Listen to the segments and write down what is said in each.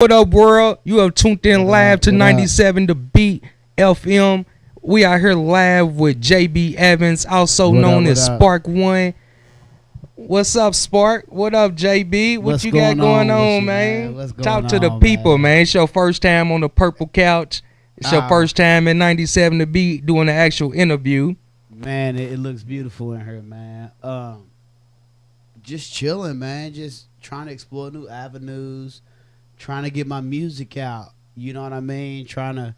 What up, world? You have tuned in live to What up? 97 The Beat FM. We are here live with JB Evans, also What known up, as what up? Spark One. What's up, Spark? What up, JB? What What's you got going going on with on, you, man? man? What's Talk going to the on, people, man? man. It's your first time on the purple couch. It's your first time in 97 The Beat doing the actual interview. Man, it looks beautiful in here, man. Just chilling, man. Just trying to explore new avenues, trying to get my music out. You know what I mean? Trying to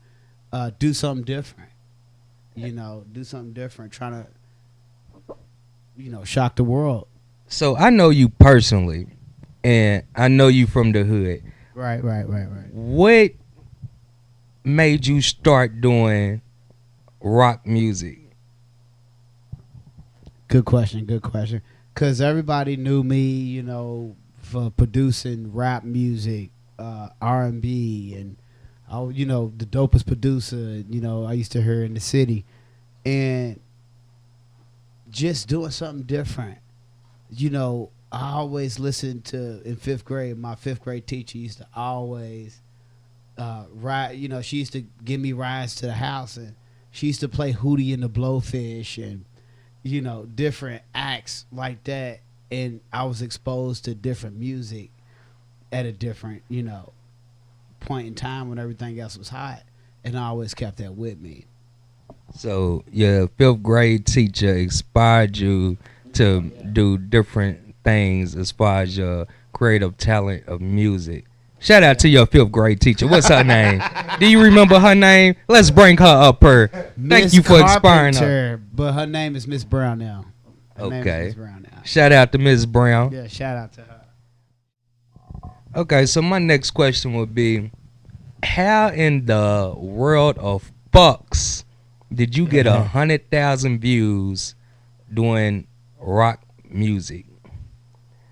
do something different. Do something different. Trying to, shock the world. So I know you personally, and I know you from the hood. Right. What made you start doing rock music? Good question. Because everybody knew me, for producing rap music, R&B, and the dopest producer, I used to hear in the city, and just doing something different. I always listened to, in fifth grade, my fifth grade teacher used to always ride. She used to give me rides to the house, and she used to play Hootie and the Blowfish, and different acts like that. And I was exposed to different music at a different, point in time when everything else was hot. And I always kept that with me. So your fifth grade teacher inspired you to do different things as far as your creative talent of music. Shout out to your fifth grade teacher. What's her name? Do you remember her name? Let's bring her up here. Thank you for inspiring her. But her name is Miss Brown now. Okay. Miss Brown now. Shout out to Miss Brown. Yeah, shout out to her. Okay, so my next question would be, how in the world of fucks did you get 100,000 views doing rock music?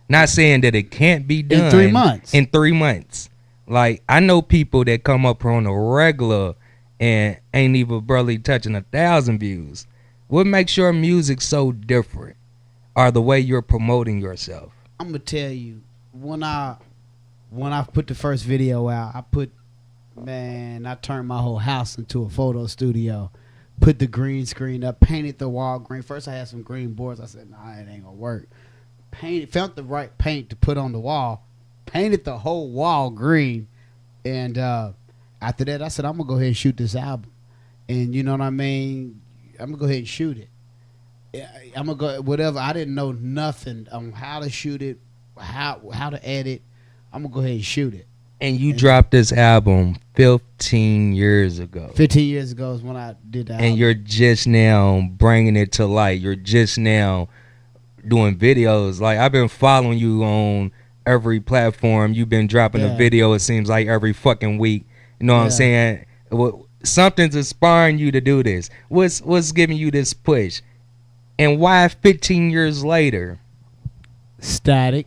Not saying that it can't be done in 3 months. In 3 months. Like, I know people that come up here on a regular and ain't even barely touching 1,000 views. What makes your music so different? Or the way you're promoting yourself? I'm gonna tell you, when I put the first video out, I turned my whole house into a photo studio. Put the green screen up, painted the wall green. First I had some green boards. I said, nah, it ain't gonna work. Found the right paint to put on the wall. Painted the whole wall green. And after that, I said, I'm gonna go ahead and shoot this album. And you know what I mean? I'm gonna go ahead and shoot it. I'm gonna go whatever. I didn't know nothing on how to shoot it, how to edit. I'm gonna go ahead and shoot it. And you dropped this album 15 years ago. 15 years ago is when I did that. And you're just now bringing it to light. You're just now doing videos. Like, I've been following you on every platform. You've been dropping a video, it seems like, every fucking week. You know what I'm saying? Something's inspiring you to do this. What's giving you this push? And why 15 years later? Static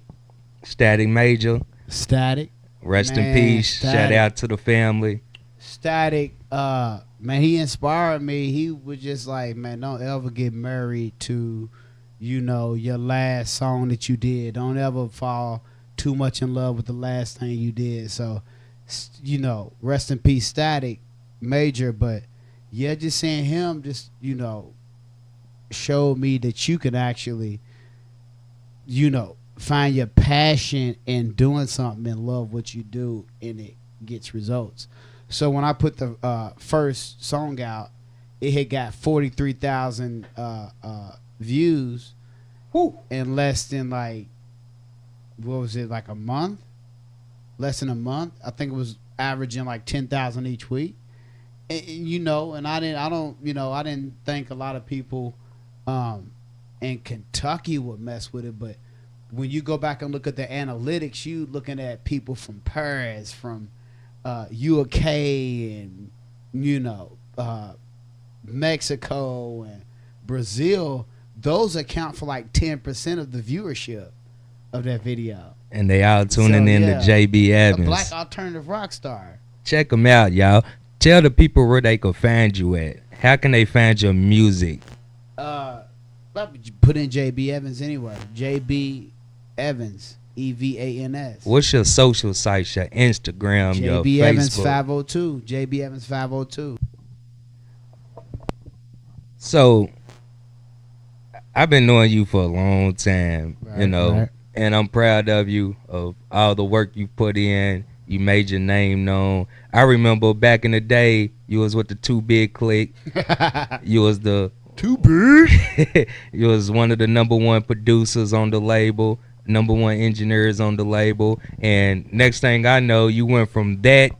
Major. Static. Rest in peace. Static. Shout out to the family. Static, man, he inspired me. He was just like, man, don't ever get married to, your last song that you did. Don't ever fall too much in love with the last thing you did. So, rest in peace, Static Major. But yeah, just seeing him just, showed me that you can actually, find your passion in doing something and love what you do, and it gets results. So when I put the first song out, it had got 43,000 views in less than like a month? Less than a month. I think it was averaging like 10,000 each week. And and I didn't think a lot of people in Kentucky would mess with it, but when you go back and look at the analytics, you looking at people from Paris, from UK, and Mexico and Brazil. Those account for like 10% of the viewership of that video. And they all tuning in to JB Evans, a black alternative rock star. Check them out, y'all. Tell the people where they can find you at. How can they find your music? Put in JB Evans anywhere. JB Evans. Evans. What's your social sites? Your Instagram, your JB Evans Facebook. 502. JB Evans 502. So I've been knowing you for a long time, you know, Right. and I'm proud of you, of all the work you put in. You made your name known. I remember back in the day, you was with the Too Big Click. You was the Too big. you was one of the #1 producers on the label, #1 engineers on the label, and next thing I know, you went from that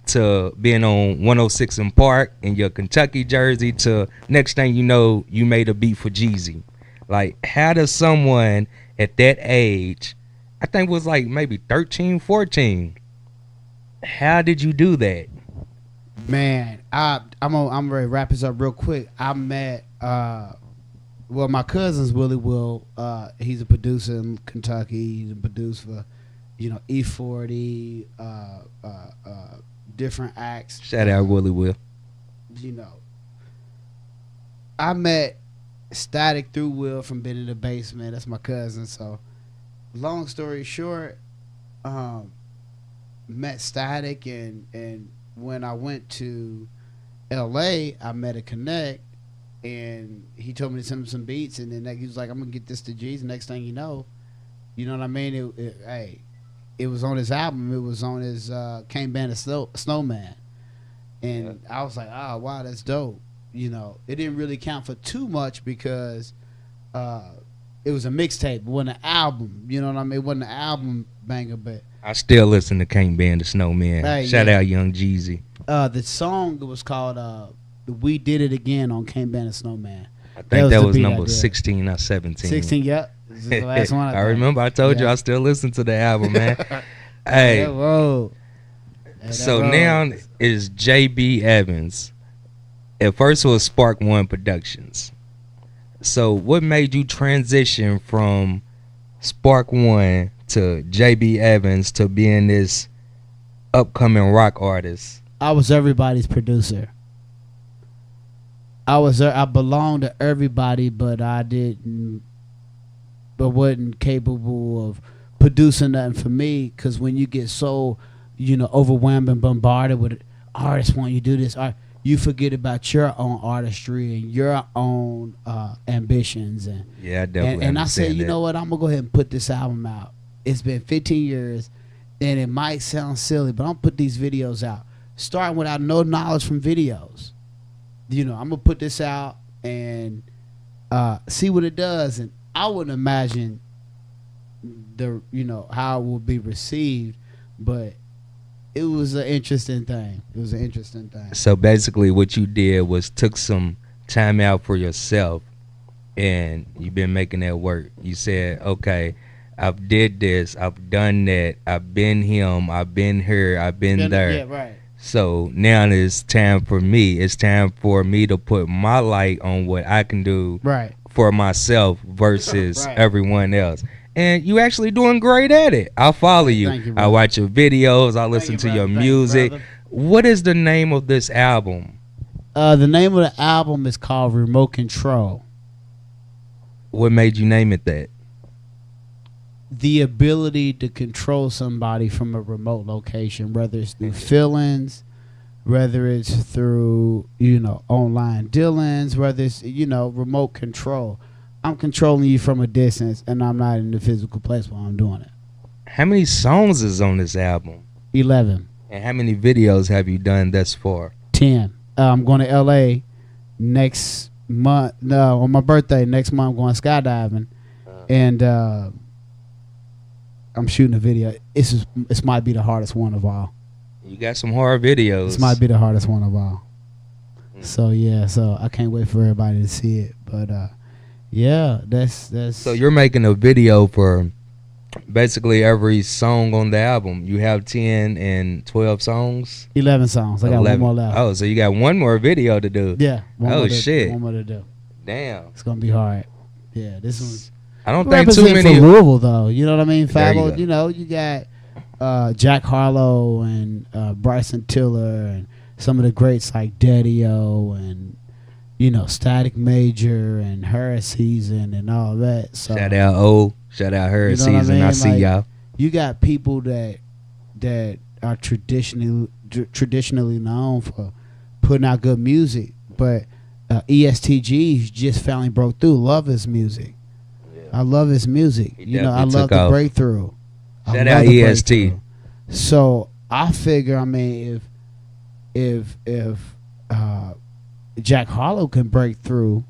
to being on 106 in Park in your Kentucky jersey to next thing you know, you made a beat for Jeezy. Like, how does someone at that age, I think it was like maybe 13, 14, how did you do that? Man, I'm ready to wrap this up real quick. I met my cousin's Willie Will. He's a producer in Kentucky. He's a producer for, E40, different acts. Shout out Willie Will. I met Static through Will from being in the basement. That's my cousin. So, long story short, met Static and when I went to LA, I met a Connect, and he told me to send him some beats, and then he was like, "I'm gonna get this to G's." Next thing you know what I mean? It was on his album. It was on his Came Band of Snowman, and I was like, "Oh wow, that's dope." It didn't really count for too much because it was a mixtape. It wasn't an album. You know what I mean? It wasn't an album banger, but I still listen to Can't Band the Snowman. Hey, Shout out Young Jeezy. The song was called "We Did It Again" on Came Band of Snowman. I think that was the beat number I did. 16 or 17. 16, yep. This is the last one. I remember I told you I still listen to the album, man. Hey, Yeah, whoa. so now it's JB Evans. At first it was Spark One Productions. So what made you transition from Spark One to JB Evans to being this upcoming rock artist? I was everybody's producer. I belonged to everybody, but wasn't capable of producing nothing for me. Because when you get so, overwhelmed and bombarded with artists want you to do this, you forget about your own artistry and your own ambitions. And Yeah, I definitely and I said, understand you that. know what? I'm gonna go ahead and put this album out. It's been 15 years, and it might sound silly, but I'm gonna put these videos out, starting without no knowledge from videos. I'm gonna put this out and see what it does. And I wouldn't imagine how it will be received, but it was an interesting thing. So basically what you did was took some time out for yourself, and you've been making that work. You said, okay, I've did this, I've done that, I've been him, I've been here, I've been there. Yeah, right. So now it's time for me. It's time for me to put my light on what I can do Right. for myself versus Right. everyone else. And you actually doing great at it. I follow you. Thank you, I brother. watch your videos. I listen to your music. What is the name of this album? The name of the album is called Remote Control. What made you name it that? The ability to control somebody from a remote location, whether it's through feelings, whether it's through, online dealings, whether it's, remote control. I'm controlling you from a distance, and I'm not in the physical place while I'm doing it. How many songs is on this album? 11. And how many videos have you done thus far? 10. I'm going to LA next month. No, on my birthday next month, I'm going skydiving, and I'm shooting a video. This might be the hardest one of all. You got some horror videos. This might be the hardest one of all. So yeah, so I can't wait for everybody to see it. But yeah, that's. So you're making a video for basically every song on the album. You have 10 and 12 songs. 11 songs. I got 11. one more left. Oh, so you got one more video to do. Yeah. Shit. One more to do. Damn. It's gonna be hard. Yeah, this one's. I don't think too Represent many. for Louisville though. You know what I mean? There you Fabo, go. you got Jack Harlow and Bryson Tiller and some of the greats like Daddy-O and Static Major and Hurricane Season and all that. So Shout out O. Shout out her You know what I season. mean? I see Like, y'all. you got people that are traditionally known for putting out good music, but ESTG just finally broke through. Love his music. Yeah. I love his music. I love the breakthrough. Shout out EST. So I figure, I mean, if Jack Harlow can break through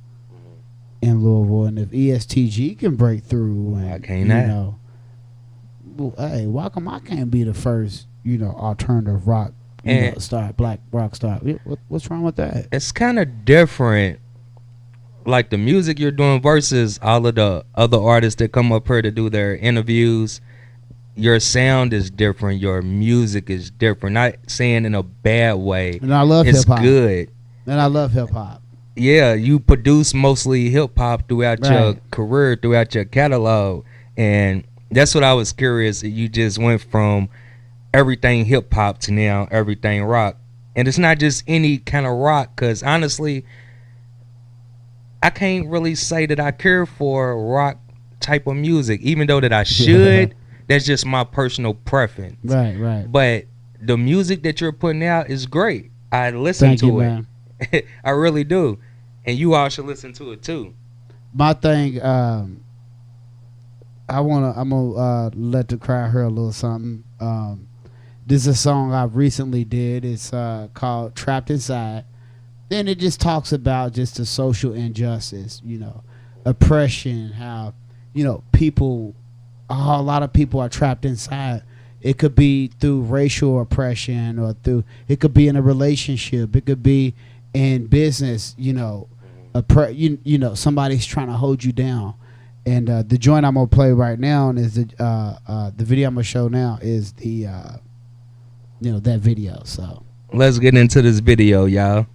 in Louisville, and if ESTG can break through, and, I can't. Well, hey, why come I can't be the first, alternative rock, star, black rock star? What's wrong with that? It's kind of different, like the music you're doing versus all of the other artists that come up here to do their interviews. Your sound is different. Your music is different. Not saying in a bad way. And I love hip hop. It's good. And I love hip hop. Yeah, you produce mostly hip hop throughout your career, throughout your catalog, and that's what I was curious. You just went from everything hip hop to now everything rock, and it's not just any kind of rock. Because honestly, I can't really say that I care for rock type of music, even though that I should. That's just my personal preference. Right. But the music that you're putting out is great. I listen to it. Man. I really do. And you all should listen to it too. My thing, I'm gonna let the crowd hear a little something. This is a song I recently did. It's called "Trapped Inside." Then it just talks about just the social injustice, oppression, how people. A lot of people are trapped inside. It could be through racial oppression, or it could be in a relationship. It could be in business. Somebody's trying to hold you down. And the joint I'm gonna play right now is the video I'm gonna show now is the that video. So let's get into this video, y'all.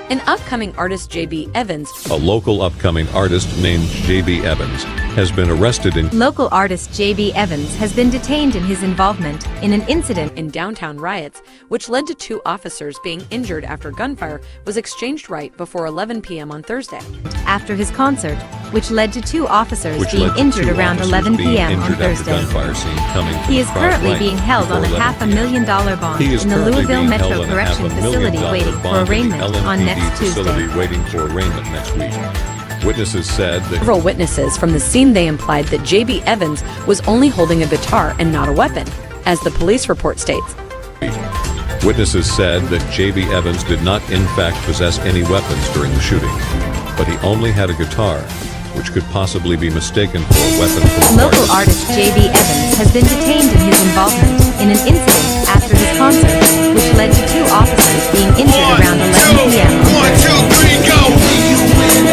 An upcoming artist, J.B. Evans, a local upcoming artist named J.B. Evans, has been arrested in... Local artist J.B. Evans has been detained in his involvement in an incident in downtown riots, which led to 2 officers being injured after gunfire was exchanged right before 11 p.m. on Thursday. After his concert, which led to 2 officers being injured around 11 p.m. on Thursday. He is currently being held on a $500,000 bond in the Louisville Metro Correction Facility waiting for arraignment on next Tuesday. Waiting for arraignment next week. Witnesses said that several witnesses from the scene they implied that J.B. Evans was only holding a guitar and not a weapon, as the police report states. Witnesses said that J.B. Evans did not in fact possess any weapons during the shooting, but he only had a guitar, which could possibly be mistaken for a weapon from local artist J.B. Evans has been detained in his involvement in an incident after his concert, which led to 2 officers being injured around 11 p.m. on Thursday. 1, 2, 3, go!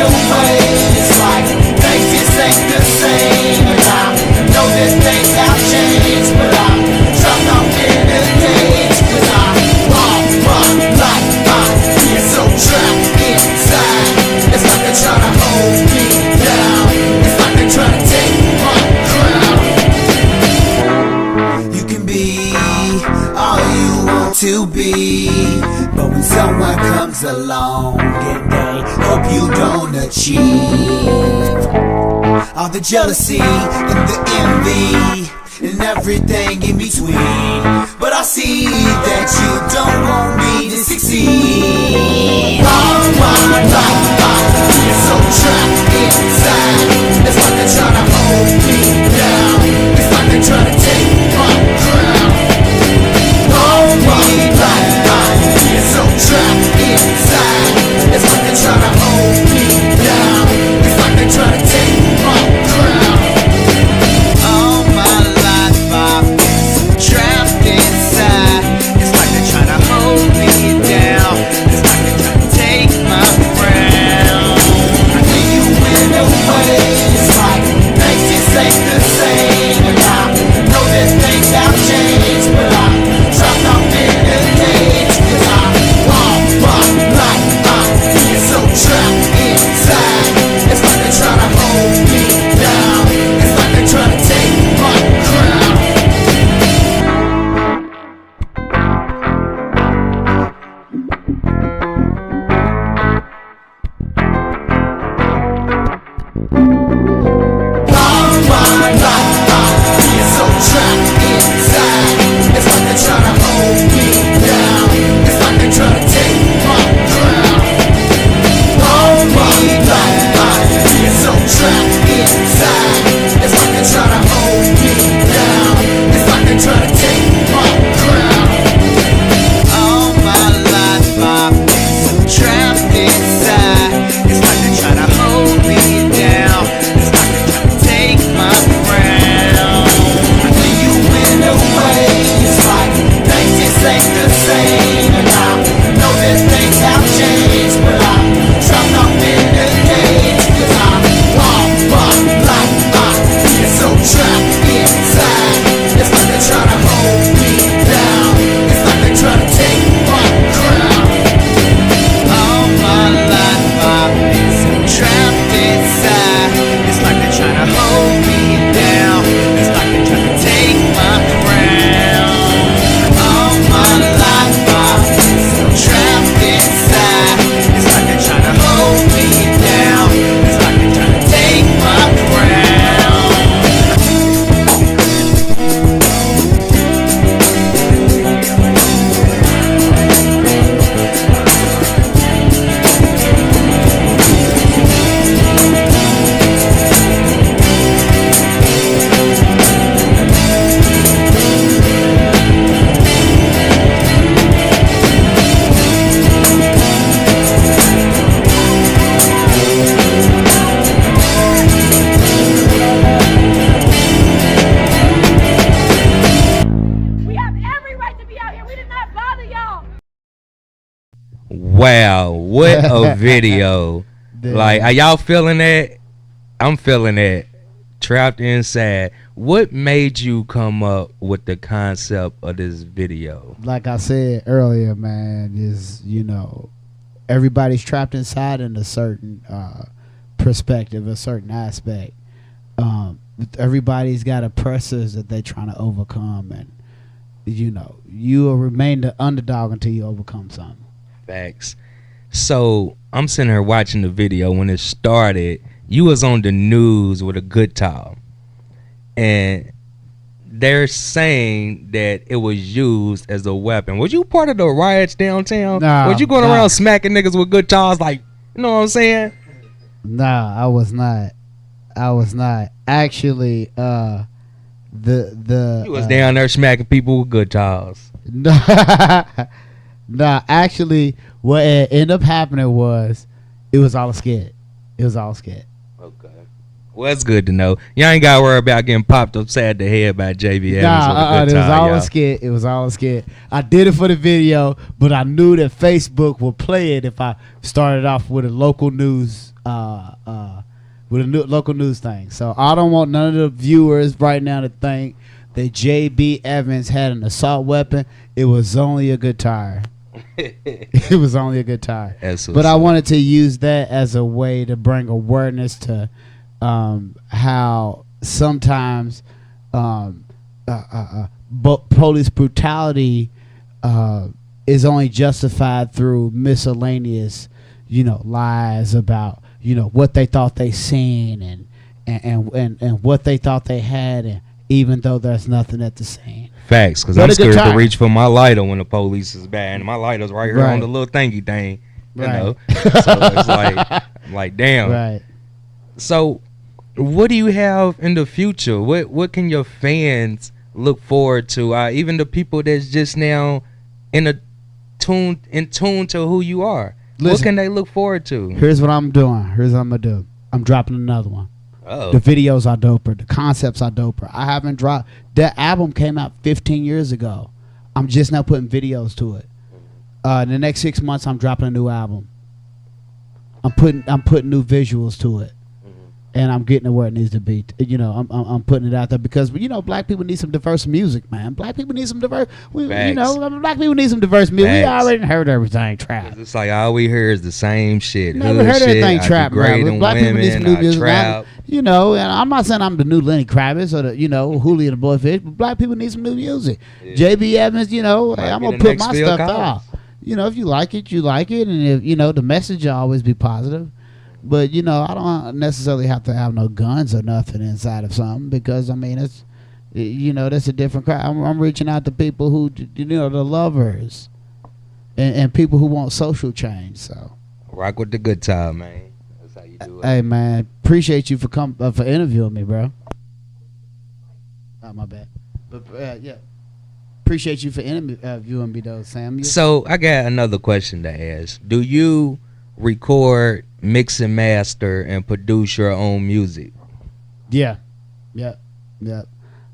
It's like things just ain't the same, and I know that things have changed, but I'm trapped up in the cage, 'cause I walk my life, I feel so trapped inside. It's like they're trying to hold me down. It's like they're trying to take my crown. You can be all you want to be, but when someone comes along and they hope you don't achieve, all the jealousy and the envy and everything in between, but I see that you don't want me to succeed. All my life I'm so trapped inside. It's like they're trying to hold me down. It's like they're trying to take my crown. All my life I'm so trapped inside. It's like they're trying to hold me down. It's like they're trying to take my crown. All my life I've been so trapped inside. Wow, what a video. Like, are y'all feeling that? I'm feeling that. Trapped Inside. What made you come up with the concept of this video? Like I said earlier, man, is, everybody's trapped inside in a certain perspective, a certain aspect. Everybody's got oppressors that they're trying to overcome, and you will remain the underdog until you overcome something. Facts. So I'm sitting here watching the video. When it started, you was on the news with a guitar, and they're saying that it was used as a weapon. Was you part of the riots downtown? Nah, was you going around smacking niggas with guitars, like, you know what I'm saying? Nah, I was not. Actually, you was down there smacking people with guitars. Nah, actually, what ended up happening was it was all a skit. Okay. Well, that's good to know. Y'all ain't got to worry about getting popped upside the head by JB Evans with a guitar. It was all a skit. I did it for the video, but I knew that Facebook would play it if I started off with a local news local news thing. So I don't want none of the viewers right now to think that JB Evans had an assault weapon. It was only a guitar. It was only a guitar. But I wanted to use that as a way to bring awareness to how sometimes police brutality is only justified through miscellaneous, lies about, what they thought they seen and what they thought they had, and even though there's nothing at the scene. Facts, because I'm scared to reach for my lighter when the police is bad, and my lighter's right here on the little thingy thing, you know. So it's like damn. Right. So, what do you have in the future? What can your fans look forward to? Even the people that's just now in tune to who you are. Listen, what can they look forward to? Here's what I'm doing. Here's what I'm gonna do. I'm dropping another one. Oh. The videos are doper. The concepts are doper. I haven't dropped. That album came out 15 years ago. I'm just now putting videos to it. In the next 6 months, I'm dropping a new album. I'm putting new visuals to it, and I'm getting it where it needs to be. I'm putting it out there because black people need some diverse music, man. Black people need some diverse. Black people need some diverse music. We already heard everything trap. It's like all we hear is the same shit. Never heard everything trap, man. Black people need some new music. Trap. And I'm not saying I'm the new Lenny Kravitz or the Hoolie and the Boyfish, but black people need some new music. Yeah. JB Evans, I'm gonna put my stuff out. If you like it, you like it, and if the message will always be positive. But I don't necessarily have to have no guns or nothing inside of something, because it's that's a different crowd. I'm reaching out to people who the lovers and people who want social change. So rock with the good time, man. That's how you do it. Hey man, appreciate you for for interviewing me, bro. Not my bad, but yeah. Appreciate you for interviewing me though, Sam. So I got another question to ask. Do you record, mix and master, and produce your own music? Yeah.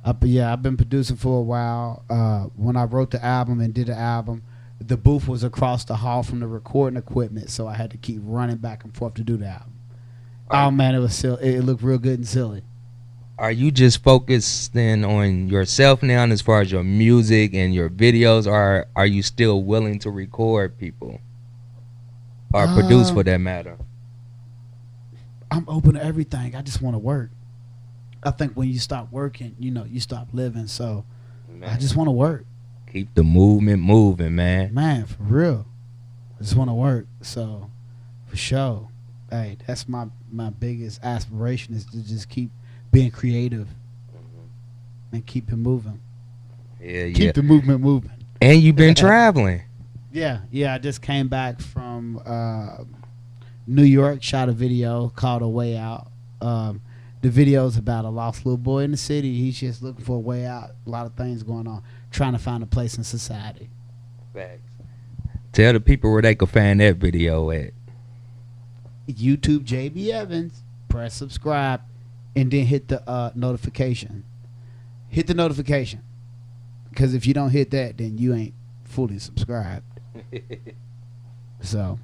I've been producing for a while. When I wrote the album and did the album, the booth was across the hall from the recording equipment, so I had to keep running back and forth to do the album. Oh man, it was silly. It looked real good and silly. Are you just focusing on yourself now as far as your music and your videos, or are you still willing to record people or produce for that matter? I'm open to everything. I just want to work. I think when you stop working, you stop living. So man, I just want to work. Keep the movement moving, man. Man, for real. I just want to work. So for sure. Hey, that's my biggest aspiration, is to just keep being creative and keep it moving. Yeah. Keep the movement moving. And you've been traveling. Yeah. I just came back from New York, shot a video called A Way Out. The video's about a lost little boy in the city. He's just looking for a way out. A lot of things going on, trying to find a place in society. Facts. Tell the people where they can find that video at. YouTube JB Evans. Press subscribe, and then hit the notification. Hit the notification, because if you don't hit that, then you ain't fully subscribed. So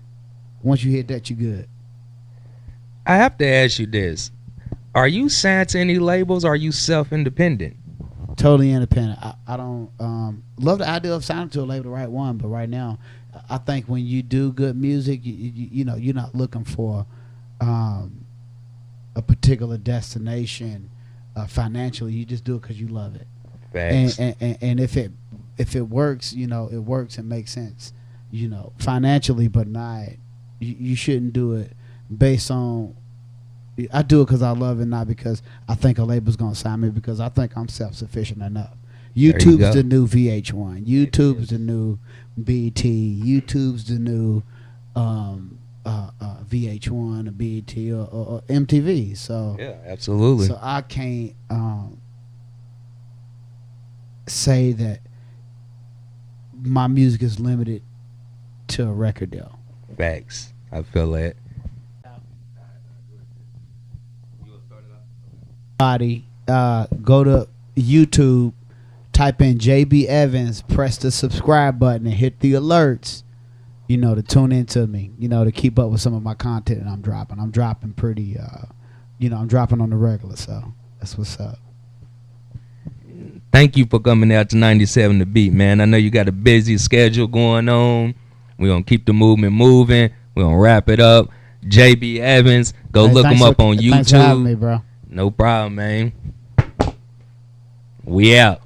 once you hit that, you good. I have to ask you this: are you signed to any labels? Or are you self-independent? Totally independent. I don't love the idea of signing to a label, the right one, but right now, I think when you do good music, you know, you're not looking for a particular destination financially. You just do it because you love it. Facts. And if it works, you know, it works and makes sense, you know, financially, but not. You shouldn't do it based on. I do it because I love it, not because I think a label's gonna sign me. Because I think I'm self-sufficient enough. YouTube's the new VH1. YouTube's the new BT. YouTube's the new VH1 or BT or MTV. So Yeah, absolutely. So I can't say that my music is limited to a record deal. Facts. I feel that. Go to YouTube, type in JB Evans, press the subscribe button, and hit the alerts. You know, to tune into me. You know, to keep up with some of my content that I'm dropping. I'm dropping pretty. You know, I'm dropping on the regular. So that's what's up. Thank you for coming out to 97 The Beat, man. I know you got a busy schedule going on. We're going to keep the movement moving. We're going to wrap it up. JB Evans, go look him up on YouTube. Thanks for having me, bro. No problem, man. We out.